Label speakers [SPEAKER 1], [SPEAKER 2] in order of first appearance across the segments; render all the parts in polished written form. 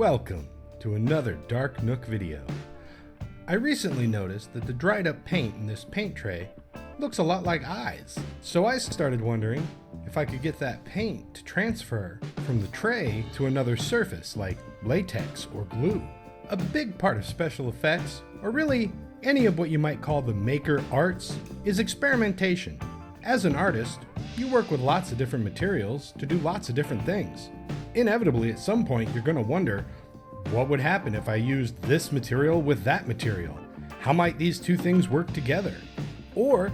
[SPEAKER 1] Welcome to another Dark Nook video. I recently noticed that the dried up paint in this paint tray looks a lot like eyes. So I started wondering if I could get that paint to transfer from the tray to another surface like latex or glue. A big part of special effects, or really any of what you might call the maker arts, is experimentation. As an artist, you work with lots of different materials to do lots of different things. Inevitably, at some point, you're going to wonder, what would happen if I used this material with that material? How might these two things work together? Or,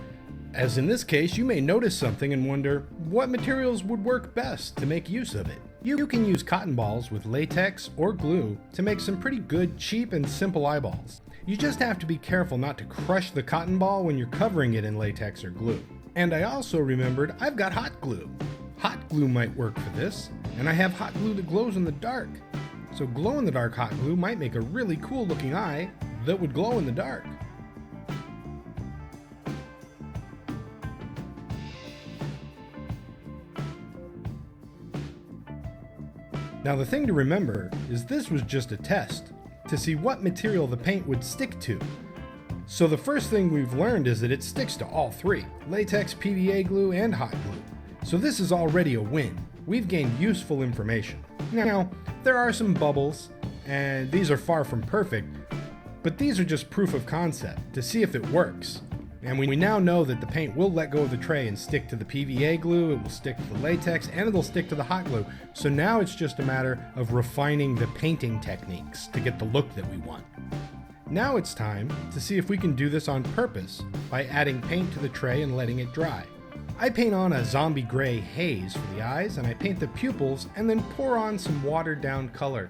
[SPEAKER 1] as in this case, you may notice something and wonder, what materials would work best to make use of it? You can use cotton balls with latex or glue to make some pretty good, cheap, and simple eyeballs. You just have to be careful not to crush the cotton ball when you're covering it in latex or glue. And I also remembered I've got hot glue. Hot glue might work for this, and I have hot glue that glows in the dark. So glow-in-the-dark hot glue might make a really cool looking eye that would glow in the dark. Now the thing to remember is this was just a test to see what material the paint would stick to. So the first thing we've learned is that it sticks to all three, latex, PVA glue, and hot glue. So this is already a win. We've gained useful information. Now, there are some bubbles, and these are far from perfect, but these are just proof of concept to see if it works. And we now know that the paint will let go of the tray and stick to the PVA glue, it will stick to the latex, and it'll stick to the hot glue. So now it's just a matter of refining the painting techniques to get the look that we want. Now it's time to see if we can do this on purpose by adding paint to the tray and letting it dry. I paint on a zombie gray haze for the eyes, and I paint the pupils and then pour on some watered down color.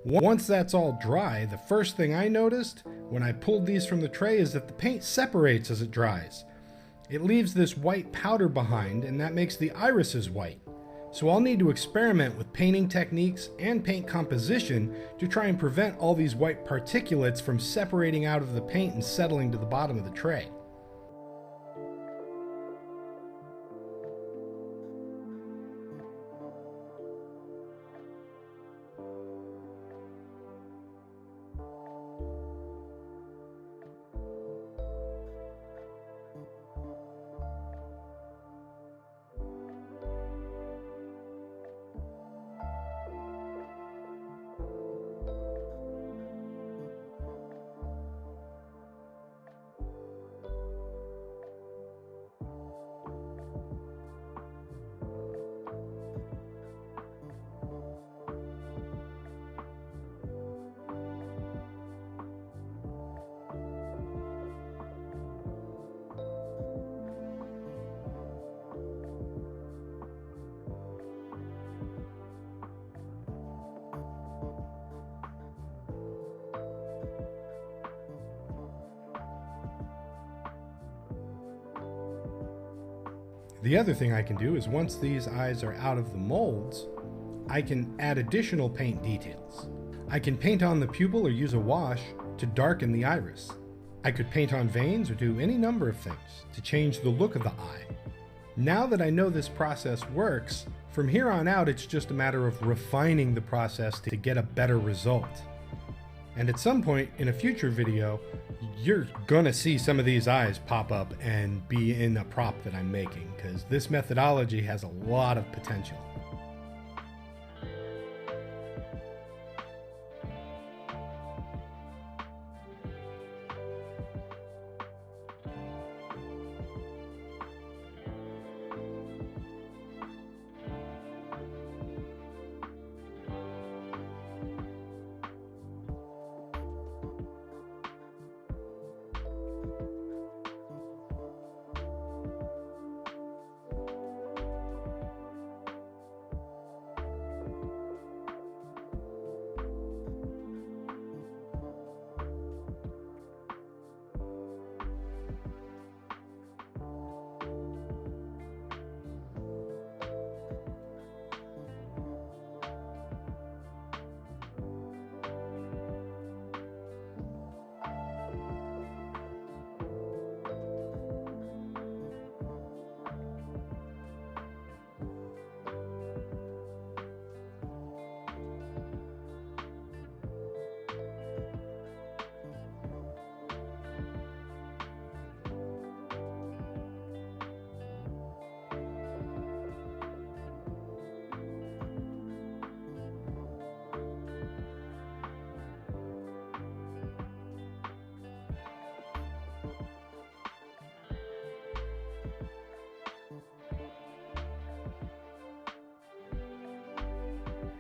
[SPEAKER 1] Once that's all dry, the first thing I noticed when I pulled these from the tray is that the paint separates as it dries. It leaves this white powder behind, and that makes the irises white. So I'll need to experiment with painting techniques and paint composition to try and prevent all these white particulates from separating out of the paint and settling to the bottom of the tray. The other thing I can do is once these eyes are out of the molds, I can add additional paint details. I can paint on the pupil or use a wash to darken the iris. I could paint on veins or do any number of things to change the look of the eye. Now that I know this process works, from here on out it's just a matter of refining the process to get a better result. And at some point in a future video, you're gonna see some of these eyes pop up and be in a prop that I'm making, because this methodology has a lot of potential.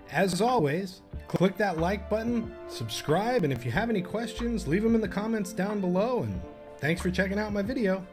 [SPEAKER 1] As always, click that like button, subscribe, and if you have any questions, leave them in the comments down below, and thanks for checking out my video.